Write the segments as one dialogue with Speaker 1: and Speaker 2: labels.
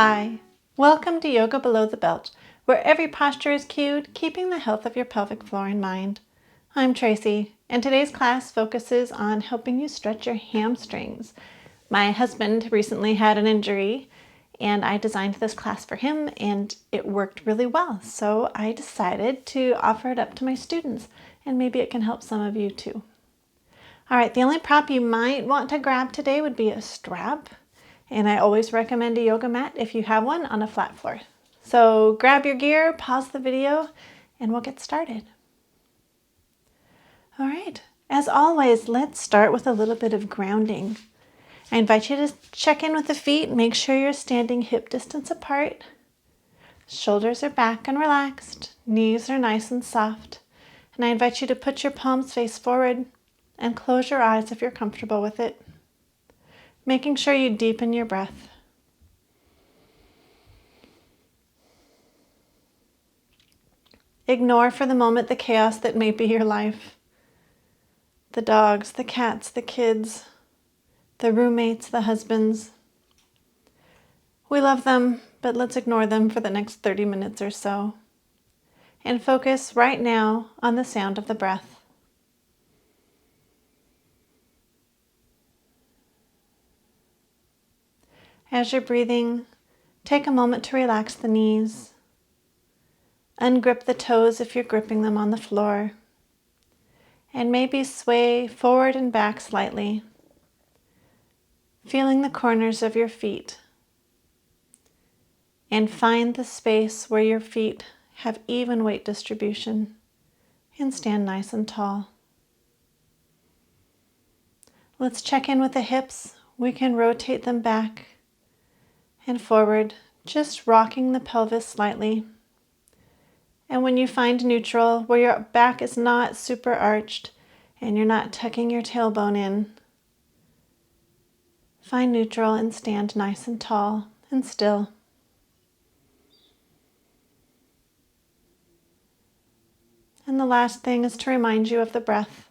Speaker 1: Hi, welcome to Yoga Below the Belt, where every posture is cued, keeping the health of your pelvic floor in mind. I'm Tracy, and today's class focuses on helping you stretch your hamstrings. My husband recently had an injury, and I designed this class for him, and it worked really well. So I decided to offer it up to my students, and maybe it can help some of you too. All right, the only prop you might want to grab today would be a strap. And I always recommend a yoga mat if you have one on a flat floor. So grab your gear, pause the video, and we'll get started. All right, as always, let's start with a little bit of grounding. I invite you to check in with the feet. Make sure you're standing hip distance apart. Shoulders are back and relaxed. Knees are nice and soft. And I invite you to put your palms face forward and close your eyes if you're comfortable with it. Making sure you deepen your breath. Ignore for the moment the chaos that may be your life. The dogs, the cats, the kids, the roommates, the husbands. We love them, but let's ignore them for the next 30 minutes or so. And focus right now on the sound of the breath. As you're breathing, take a moment to relax the knees. Ungrip the toes if you're gripping them on the floor. And maybe sway forward and back slightly, feeling the corners of your feet. And find the space where your feet have even weight distribution and stand nice and tall. Let's check in with the hips. We can rotate them back and forward, just rocking the pelvis slightly. And when you find neutral, where your back is not super arched and you're not tucking your tailbone in, find neutral and stand nice and tall and still. And the last thing is to remind you of the breath.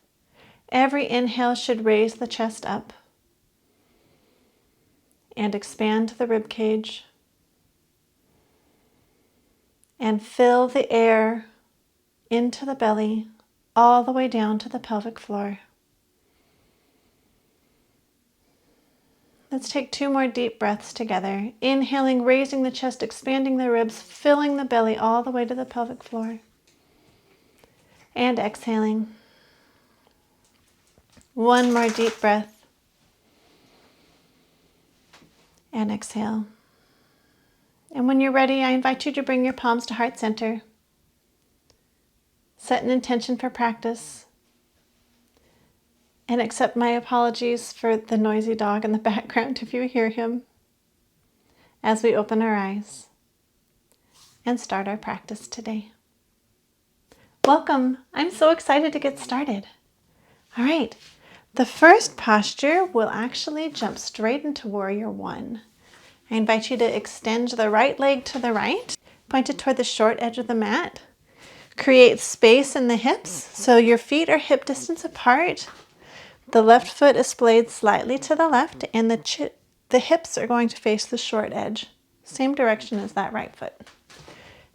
Speaker 1: Every inhale should raise the chest up and expand the rib cage and fill the air into the belly all the way down to the pelvic floor. Let's take 2 more deep breaths together. Inhaling, raising the chest, expanding the ribs, filling the belly all the way to the pelvic floor. And exhaling. 1 more deep breath. And exhale. And when you're ready, I invite you to bring your palms to heart center. Set an intention for practice. And accept my apologies for the noisy dog in the background if you hear him. As we open our eyes and start our practice today. Welcome. I'm so excited to get started. All right. The first posture will actually jump straight into Warrior One. I invite you to extend the right leg to the right, pointed toward the short edge of the mat. Create space in the hips so your feet are hip distance apart. The left foot is splayed slightly to the left, and the hips are going to face the short edge, same direction as that right foot.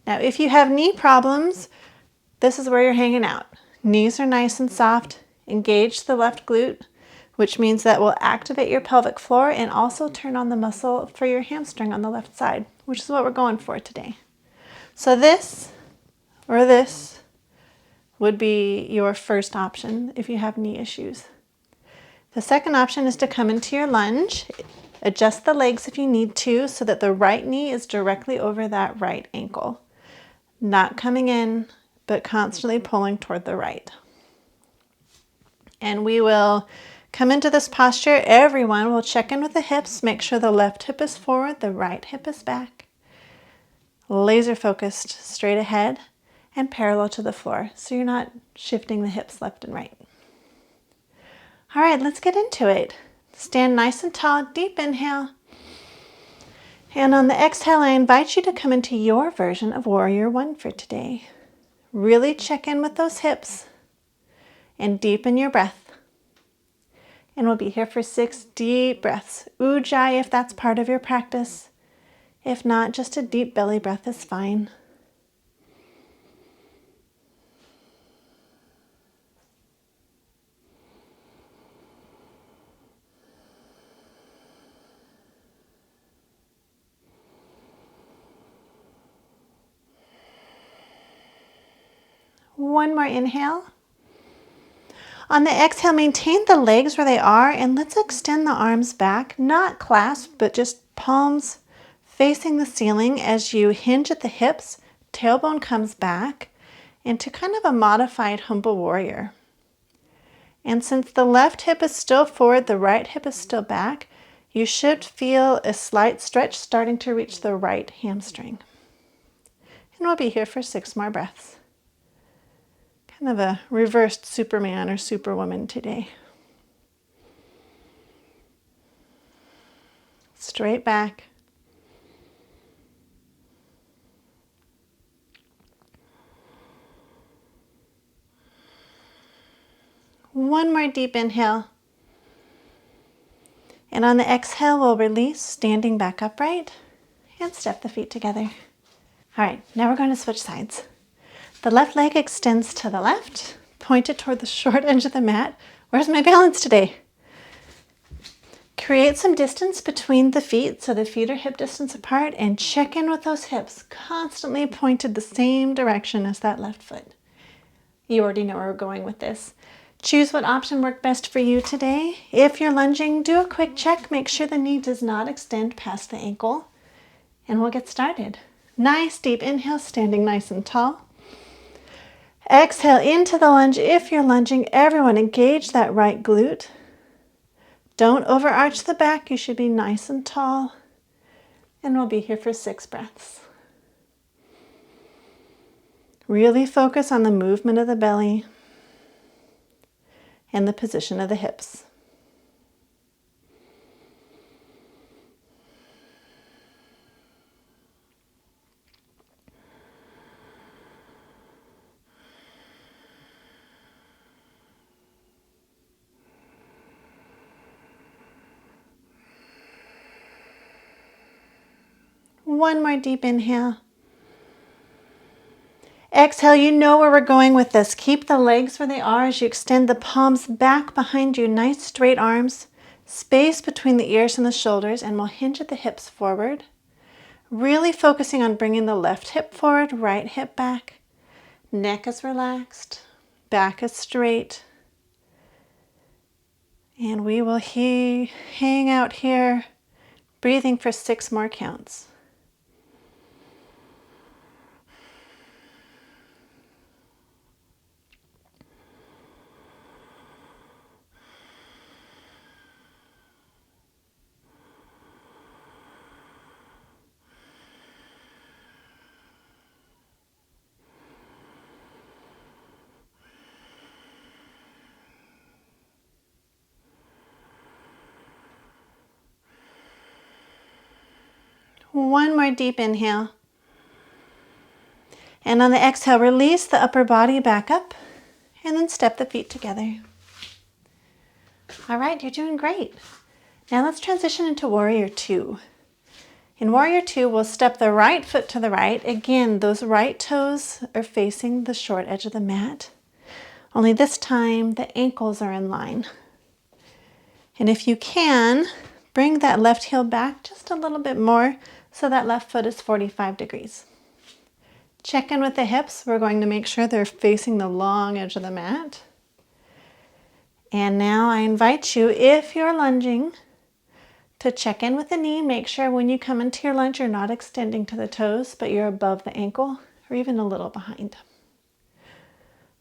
Speaker 1: Now, if you have knee problems, this is where you're hanging out. Knees are nice and soft. Engage the left glute, which means that will activate your pelvic floor and also turn on the muscle for your hamstring on the left side, which is what we're going for today. So this or this would be your first option if you have knee issues. The second option is to come into your lunge. Adjust the legs if you need to so that the right knee is directly over that right ankle. Not coming in, but constantly pulling toward the right. And we will come into this posture. Everyone will check in with the hips. Make sure the left hip is forward, the right hip is back. Laser focused straight ahead and parallel to the floor, so you're not shifting the hips left and right. All right, let's get into it. Stand nice and tall, deep inhale. And on the exhale, I invite you to come into your version of Warrior One for today. Really check in with those hips and deepen your breath. And we'll be here for 6 deep breaths. Ujjayi if that's part of your practice. If not, just a deep belly breath is fine. One more inhale. On the exhale, maintain the legs where they are, and let's extend the arms back, not clasped, but just palms facing the ceiling as you hinge at the hips, tailbone comes back into kind of a modified humble warrior. And since the left hip is still forward, the right hip is still back, you should feel a slight stretch starting to reach the right hamstring. And we'll be here for 6 more breaths. Kind of a reversed Superman or Superwoman today. Straight back. One more deep inhale. And on the exhale, we'll release, standing back upright, and step the feet together. All right, now we're going to switch sides. The left leg extends to the left, pointed toward the short edge of the mat. Where's my balance today? Create some distance between the feet so the feet are hip distance apart, and check in with those hips, constantly pointed the same direction as that left foot. You already know where we're going with this. Choose what option worked best for you today. If you're lunging, do a quick check. Make sure the knee does not extend past the ankle, and we'll get started. Nice deep inhale, standing nice and tall. Exhale into the lunge. If you're lunging, everyone engage that right glute. Don't overarch the back. You should be nice and tall. And we'll be here for 6 breaths. Really focus on the movement of the belly and the position of the hips. One more deep inhale. Exhale, you know where we're going with this. Keep the legs where they are as you extend the palms back behind you. Nice straight arms. Space between the ears and the shoulders, and we'll hinge at the hips forward. Really focusing on bringing the left hip forward, right hip back. Neck is relaxed. Back is straight. And we will hang out here, breathing for 6 more counts. One more deep inhale. And on the exhale, release the upper body back up and then step the feet together. All right, you're doing great. Now let's transition into Warrior 2. In Warrior 2, we'll step the right foot to the right. Again, those right toes are facing the short edge of the mat. Only this time, the ankles are in line. And if you can, bring that left heel back just a little bit more so that left foot is 45 degrees. Check in with the hips. We're going to make sure they're facing the long edge of the mat. And now I invite you, if you're lunging, to check in with the knee. Make sure when you come into your lunge, you're not extending to the toes, but you're above the ankle or even a little behind.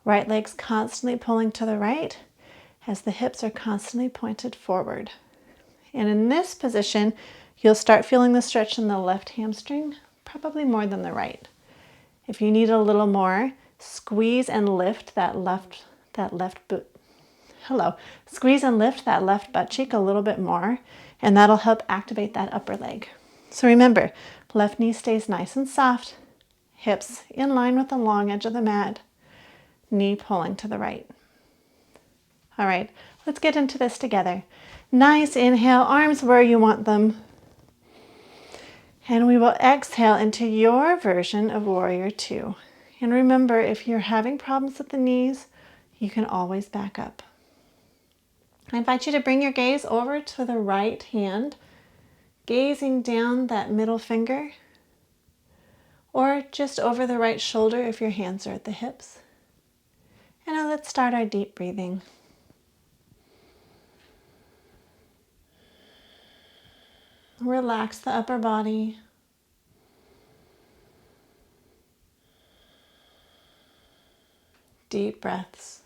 Speaker 1: Right leg's constantly pulling to the right as the hips are constantly pointed forward. And in this position, you'll start feeling the stretch in the left hamstring, probably more than the right. If you need a little more, squeeze and lift that left Squeeze and lift that left butt cheek a little bit more, and that'll help activate that upper leg. So remember, left knee stays nice and soft, hips in line with the long edge of the mat, knee pulling to the right. All right, let's get into this together. Nice inhale, arms where you want them. And we will exhale into your version of Warrior Two. And remember, if you're having problems with the knees, you can always back up. I invite you to bring your gaze over to the right hand, gazing down that middle finger, or just over the right shoulder if your hands are at the hips. And now let's start our deep breathing. Relax the upper body. Deep breaths.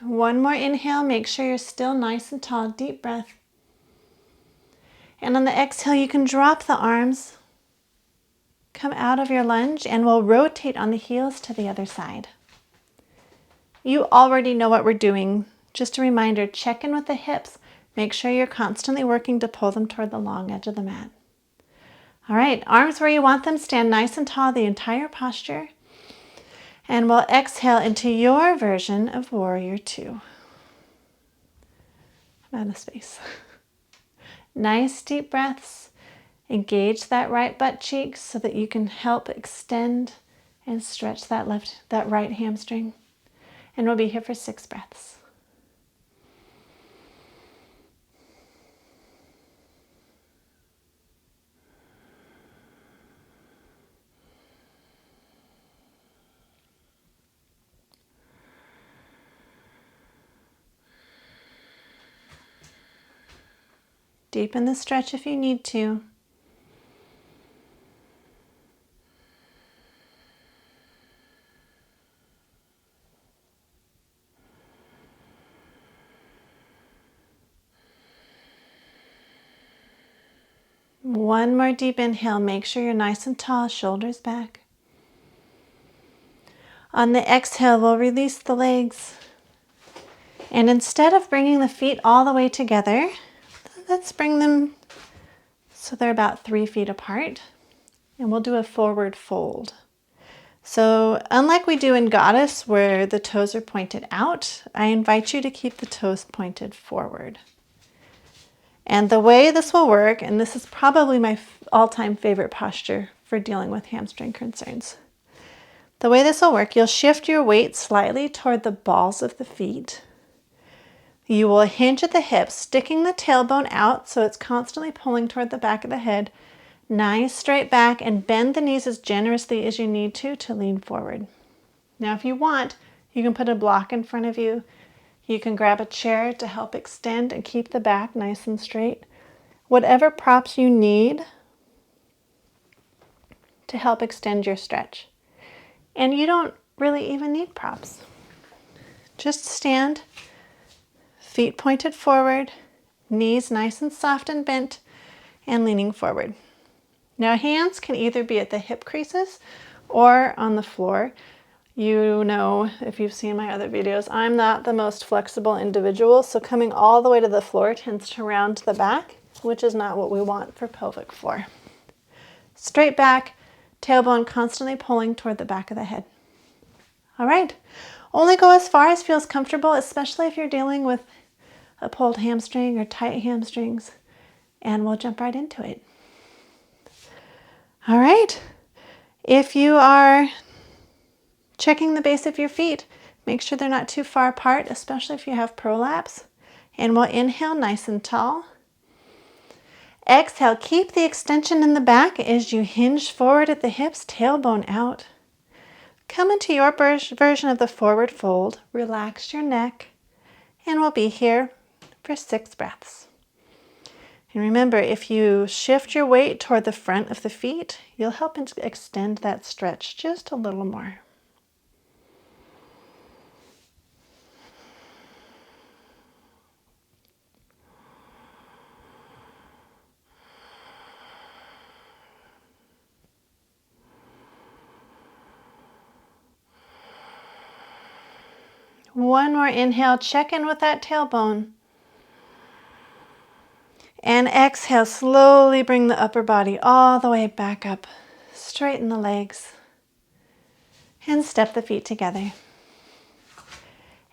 Speaker 1: One more inhale. Make sure you're still nice and tall. Deep breath. And on the exhale, you can drop the arms, come out of your lunge, and we'll rotate on the heels to the other side. You already know what we're doing. Just a reminder, check in with the hips. Make sure you're constantly working to pull them toward the long edge of the mat. All right, arms where you want them. Stand nice and tall the entire posture. And we'll exhale into your version of Warrior Two. I'm out of space. Nice deep breaths. Engage that right butt cheek so that you can help extend and stretch that right hamstring. And we'll be here for 6 breaths. Deepen the stretch if you need to. One more deep inhale. Make sure you're nice and tall, shoulders back. On the exhale, we'll release the legs. And instead of bringing the feet all the way together, let's bring them so they're about 3 feet apart. And we'll do a forward fold. So unlike we do in Goddess where the toes are pointed out, I invite you to keep the toes pointed forward. And the way this will work, and this is probably my all-time favorite posture for dealing with hamstring concerns. The way this will work, you'll shift your weight slightly toward the balls of the feet. You will hinge at the hips, sticking the tailbone out so it's constantly pulling toward the back of the head. Nice straight back, and bend the knees as generously as you need to lean forward. Now if you want, you can put a block in front of you. You can grab a chair to help extend and keep the back nice and straight. Whatever props you need to help extend your stretch. And you don't really even need props. Just stand, feet pointed forward, knees nice and soft and bent, and leaning forward. Now hands can either be at the hip creases or on the floor. You know, if you've seen my other videos, I'm not the most flexible individual, so coming all the way to the floor tends to round the back, which is not what we want for pelvic floor. Straight back, tailbone constantly pulling toward the back of the head. All right, only go as far as feels comfortable, especially if you're dealing with a pulled hamstring or tight hamstrings, and we'll jump right into it. All right, if you are checking the base of your feet, make sure they're not too far apart, especially if you have prolapse. And we'll inhale nice and tall. Exhale, keep the extension in the back as you hinge forward at the hips, tailbone out. Come into your version of the forward fold. Relax your neck, and we'll be here for 6 breaths. And remember, if you shift your weight toward the front of the feet, you'll help extend that stretch just a little more. One more inhale, check in with that tailbone. And exhale, slowly bring the upper body all the way back up. Straighten the legs. And step the feet together.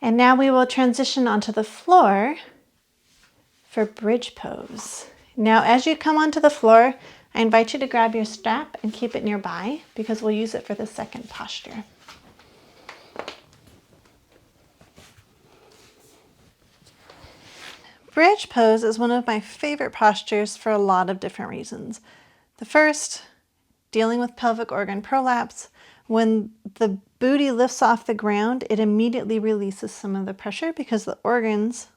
Speaker 1: And now we will transition onto the floor for bridge pose. Now, as you come onto the floor, I invite you to grab your strap and keep it nearby because we'll use it for the second posture. Bridge pose is one of my favorite postures for a lot of different reasons. The first, dealing with pelvic organ prolapse. When the booty lifts off the ground, it immediately releases some of the pressure because the organs,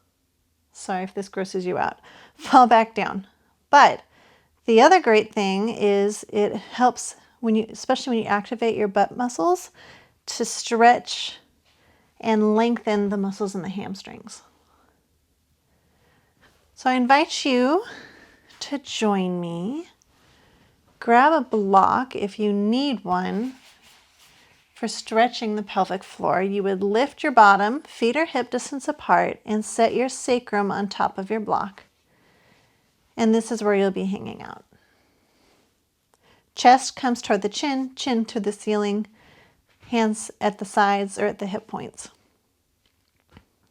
Speaker 1: sorry if this grosses you out, fall back down. But the other great thing is it helps especially when you activate your butt muscles, to stretch and lengthen the muscles in the hamstrings. So I invite you to join me. Grab a block if you need one for stretching the pelvic floor. You would lift your bottom, feet are hip distance apart, and set your sacrum on top of your block. And this is where you'll be hanging out. Chest comes toward the chin, chin to the ceiling, hands at the sides or at the hip points.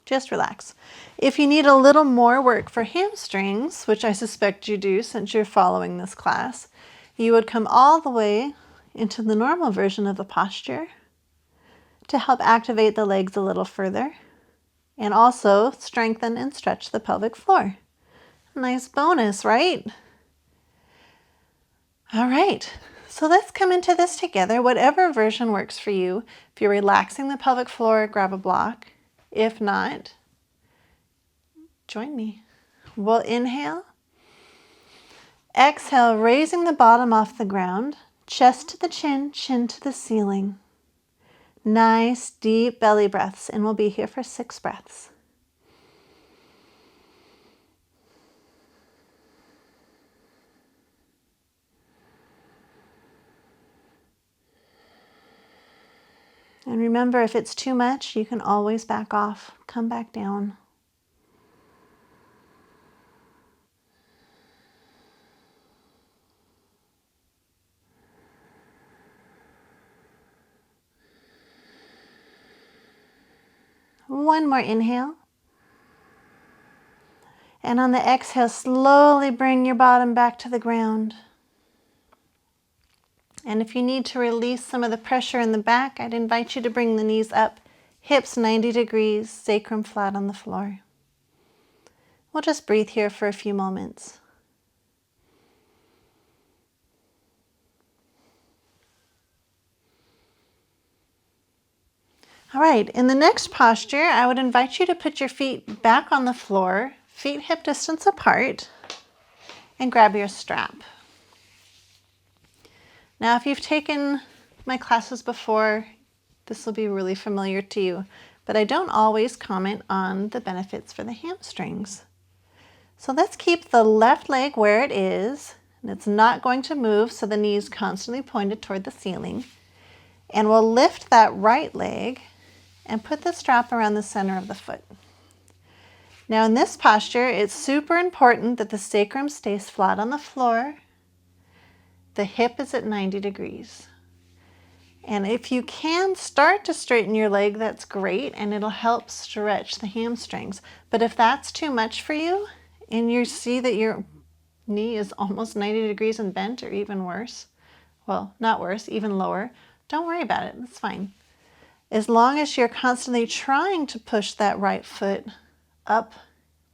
Speaker 1: Just relax. If you need a little more work for hamstrings, which I suspect you do since you're following this class, you would come all the way into the normal version of the posture to help activate the legs a little further and also strengthen and stretch the pelvic floor. Nice bonus, right? All right, so let's come into this together, whatever version works for you. If you're relaxing the pelvic floor, grab a block. If not, join me. We'll inhale. Exhale, raising the bottom off the ground, chest to the chin, chin to the ceiling. Nice deep belly breaths, and we'll be here for 6 breaths. And remember, if it's too much, you can always back off, come back down. One more inhale. And on the exhale, slowly bring your bottom back to the ground. And if you need to release some of the pressure in the back, I'd invite you to bring the knees up, hips 90 degrees, sacrum flat on the floor. We'll just breathe here for a few moments. All right, in the next posture, I would invite you to put your feet back on the floor, feet hip distance apart, and grab your strap. Now, if you've taken my classes before, this will be really familiar to you, but I don't always comment on the benefits for the hamstrings. So let's keep the left leg where it is, and it's not going to move, so the knee is constantly pointed toward the ceiling. And we'll lift that right leg and put the strap around the center of the foot. Now in this posture, it's super important that the sacrum stays flat on the floor. The hip is at 90 degrees. And if you can start to straighten your leg, that's great, and it'll help stretch the hamstrings. But if that's too much for you, and you see that your knee is almost 90 degrees and bent, or even worse, well, not worse, even lower, don't worry about it, that's fine. As long as you're constantly trying to push that right foot up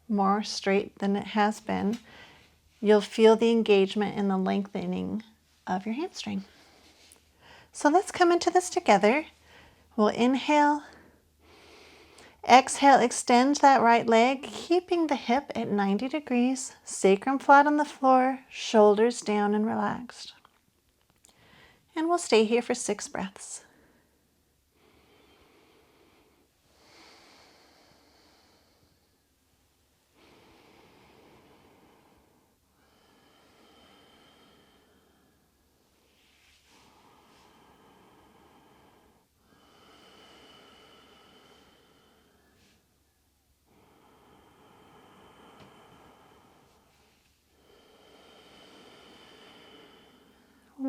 Speaker 1: more straight than it has been, you'll feel the engagement and the lengthening of your hamstring. So let's come into this together. We'll inhale. Exhale, extend that right leg, keeping the hip at 90 degrees, sacrum flat on the floor, shoulders down and relaxed. And we'll stay here for 6 breaths.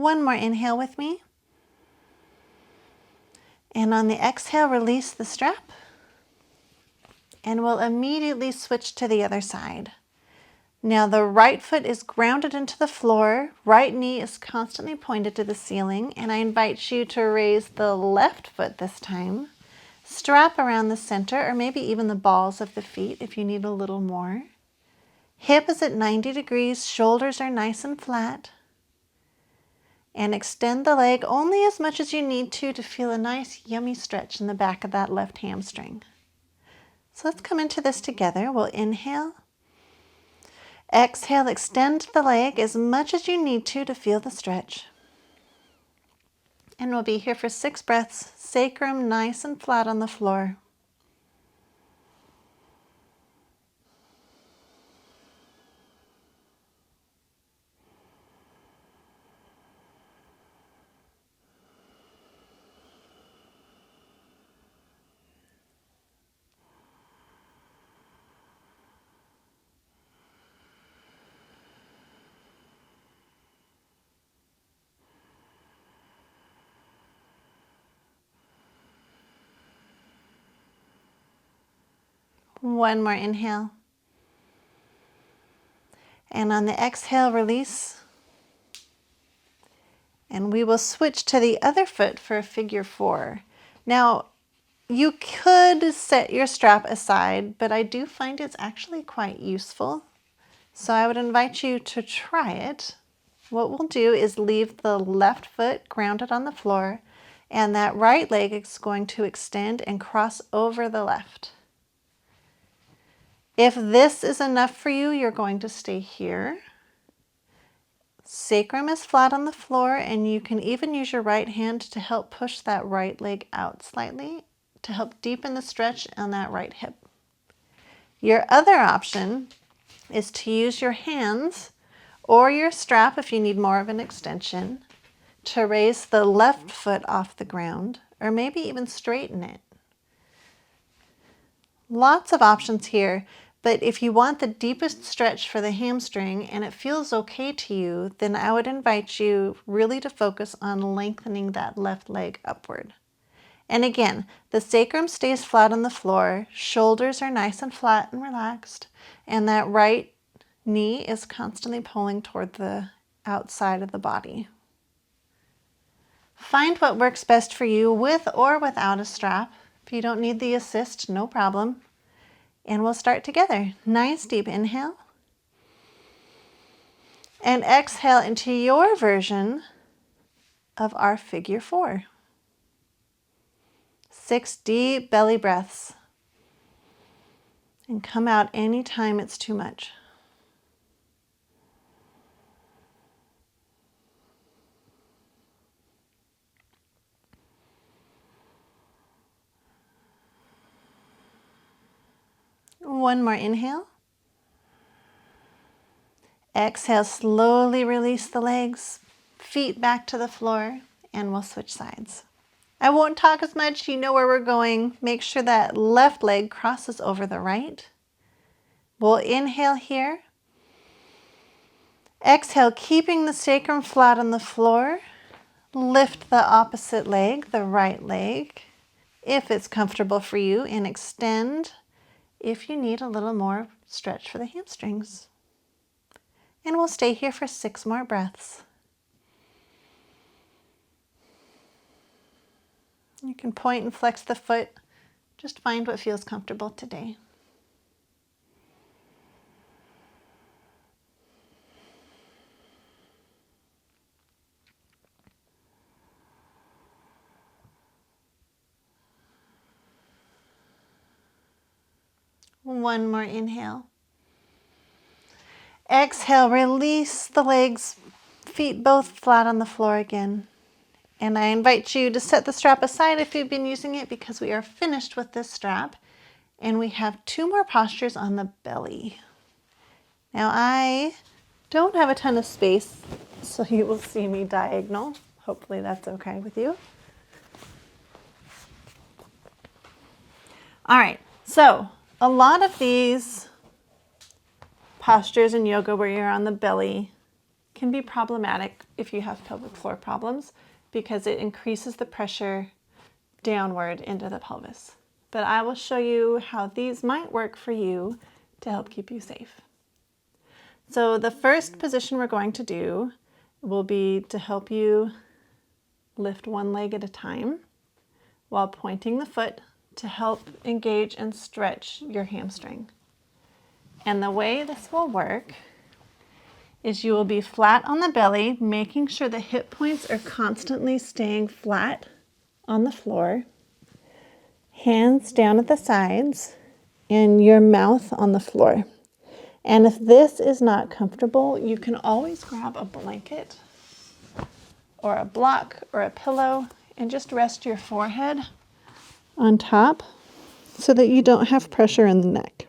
Speaker 1: One more inhale with me. And on the exhale, release the strap. And we'll immediately switch to the other side. Now the right foot is grounded into the floor, right knee is constantly pointed to the ceiling, and I invite you to raise the left foot this time. Strap around the center, or maybe even the balls of the feet if you need a little more. Hip is at 90 degrees, shoulders are nice and flat. And extend the leg only as much as you need to feel a nice yummy stretch in the back of that left hamstring. So let's come into this together. We'll inhale. Exhale, extend the leg as much as you need to feel the stretch. And we'll be here for 6 breaths, sacrum nice and flat on the floor. One more inhale. And on the exhale, release. And we will switch to the other foot for a figure 4. Now, you could set your strap aside, but I do find it's actually quite useful. So I would invite you to try it. What we'll do is leave the left foot grounded on the floor, and that right leg is going to extend and cross over the left. If this is enough for you, you're going to stay here. Sacrum is flat on the floor, and you can even use your right hand to help push that right leg out slightly to help deepen the stretch on that right hip. Your other option is to use your hands or your strap if you need more of an extension to raise the left foot off the ground, or maybe even straighten it. Lots of options here, but if you want the deepest stretch for the hamstring and it feels okay to you, then I would invite you really to focus on lengthening that left leg upward. And again, the sacrum stays flat on the floor, shoulders are nice and flat and relaxed, and that right knee is constantly pulling toward the outside of the body. Find what works best for you with or without a strap. If you don't need the assist, no problem. And we'll start together. Nice deep inhale. And exhale into your version of our figure 4. 6 deep belly breaths. And come out anytime it's too much. One more inhale. Exhale, slowly release the legs, feet back to the floor, and we'll switch sides. I won't talk as much, you know where we're going. Make sure that left leg crosses over the right. We'll inhale here. Exhale, keeping the sacrum flat on the floor. Lift the opposite leg, the right leg, if it's comfortable for you, and extend if you need a little more stretch for the hamstrings. And we'll stay here for 6 more breaths. You can point and flex the foot. Just find what feels comfortable today. One more inhale. Exhale, release the legs, feet both flat on the floor again. And I invite you to set the strap aside if you've been using it, because we are finished with this strap. And we have 2 more postures on the belly. Now I don't have a ton of space, so you will see me diagonal. Hopefully that's okay with you. All right, so a lot of these postures in yoga where you're on the belly can be problematic if you have pelvic floor problems because it increases the pressure downward into the pelvis. But I will show you how these might work for you to help keep you safe. So the first position we're going to do will be to help you lift one leg at a time while pointing the foot to help engage and stretch your hamstring. And the way this will work is you will be flat on the belly, making sure the hip points are constantly staying flat on the floor, hands down at the sides, and your mouth on the floor. And if this is not comfortable, you can always grab a blanket or a block or a pillow and just rest your forehead on top so that you don't have pressure in the neck.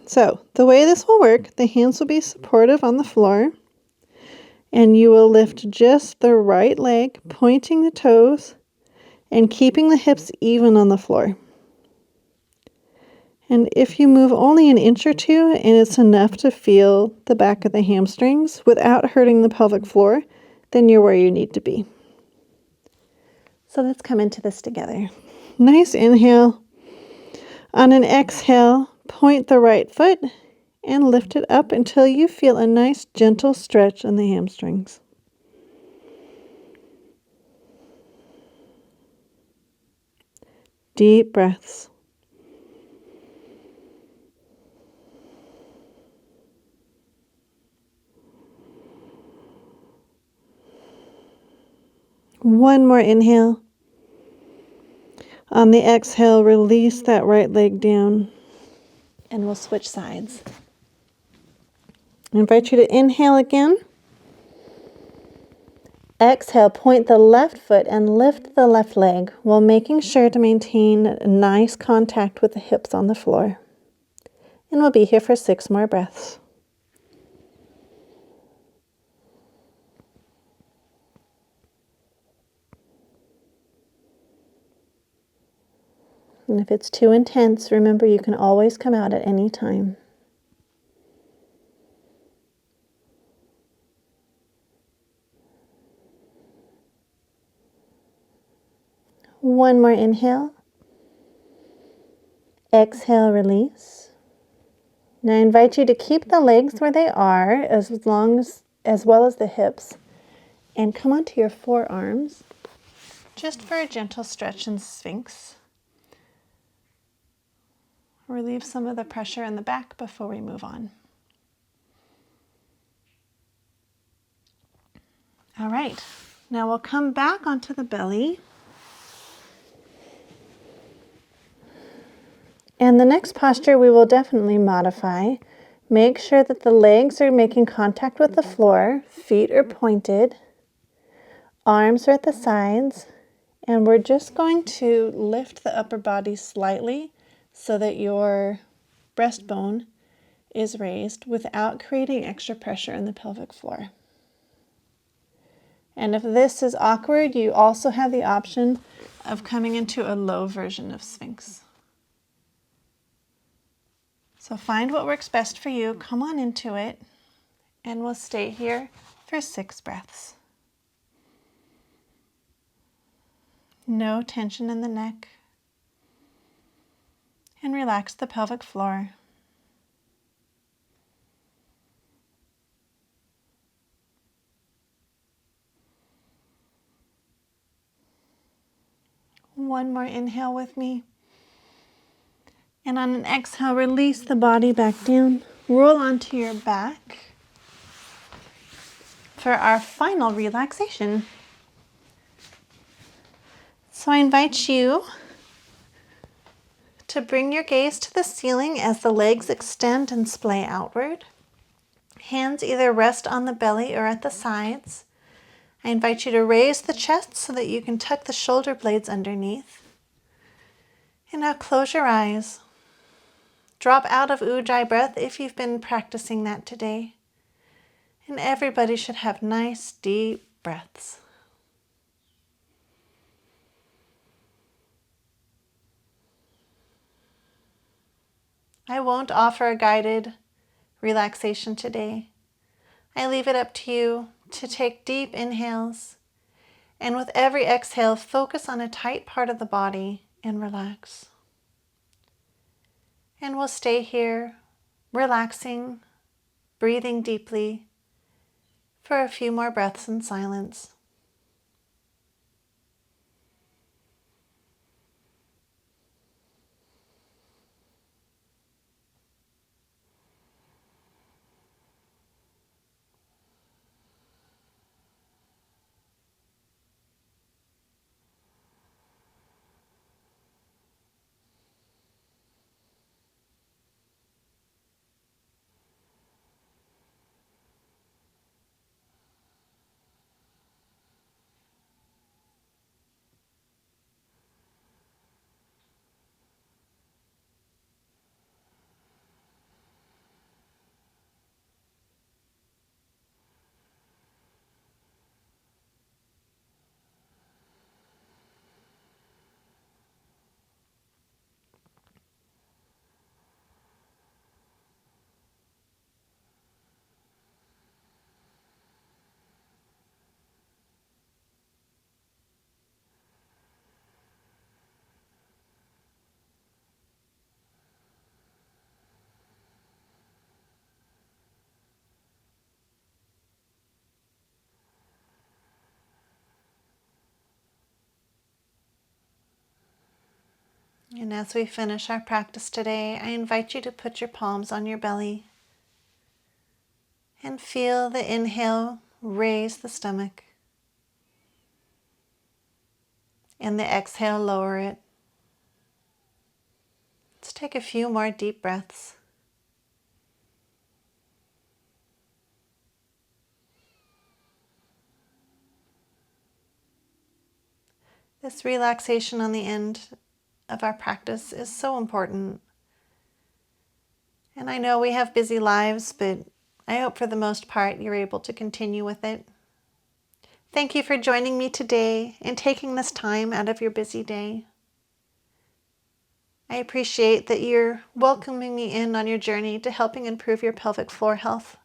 Speaker 1: So the way this will work, the hands will be supportive on the floor and you will lift just the right leg, pointing the toes and keeping the hips even on the floor. And if you move only an inch or two and it's enough to feel the back of the hamstrings without hurting the pelvic floor, then you're where you need to be. So let's come into this together. Nice inhale. On an exhale, point the right foot and lift it up until you feel a nice gentle stretch in the hamstrings. Deep breaths. One more inhale. On the exhale, release that right leg down. And we'll switch sides. I invite you to inhale again. Exhale, point the left foot and lift the left leg while making sure to maintain nice contact with the hips on the floor. And we'll be here for 6 more breaths. And if it's too intense, remember you can always come out at any time. One more inhale. Exhale, release. Now I invite you to keep the legs where they are as well as the hips. And come onto your forearms just for a gentle stretch and sphinx. Relieve some of the pressure in the back before we move on. All right, now we'll come back onto the belly. And the next posture we will definitely modify. Make sure that the legs are making contact with the floor, feet are pointed, arms are at the sides, and we're just going to lift the upper body slightly so that your breastbone is raised without creating extra pressure in the pelvic floor. And if this is awkward, you also have the option of coming into a low version of Sphinx. So find what works best for you, come on into it, and we'll stay here for 6 breaths. No tension in the neck. And relax the pelvic floor. One more inhale with me. And on an exhale, release the body back down. Roll onto your back for our final relaxation. So I invite you to bring your gaze to the ceiling as the legs extend and splay outward. Hands either rest on the belly or at the sides. I invite you to raise the chest so that you can tuck the shoulder blades underneath. And now close your eyes. Drop out of Ujjayi breath if you've been practicing that today. And everybody should have nice, deep breaths. I won't offer a guided relaxation today. I leave it up to you to take deep inhales, and with every exhale, focus on a tight part of the body and relax. And we'll stay here, relaxing, breathing deeply for a few more breaths in silence. And as we finish our practice today, I invite you to put your palms on your belly and feel the inhale raise the stomach and the exhale lower it. Let's take a few more deep breaths. This relaxation on the end of our practice is so important. And I know we have busy lives, but I hope for the most part you're able to continue with it. Thank you for joining me today and taking this time out of your busy day. I appreciate that you're welcoming me in on your journey to helping improve your pelvic floor health.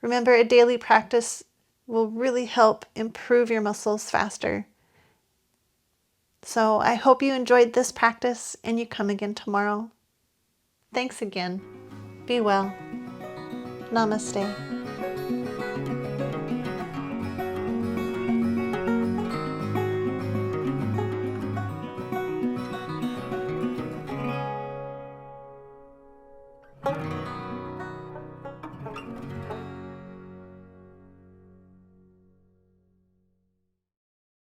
Speaker 1: Remember, a daily practice will really help improve your muscles faster. So I hope you enjoyed this practice and you come again tomorrow. Thanks again. Be well. Namaste.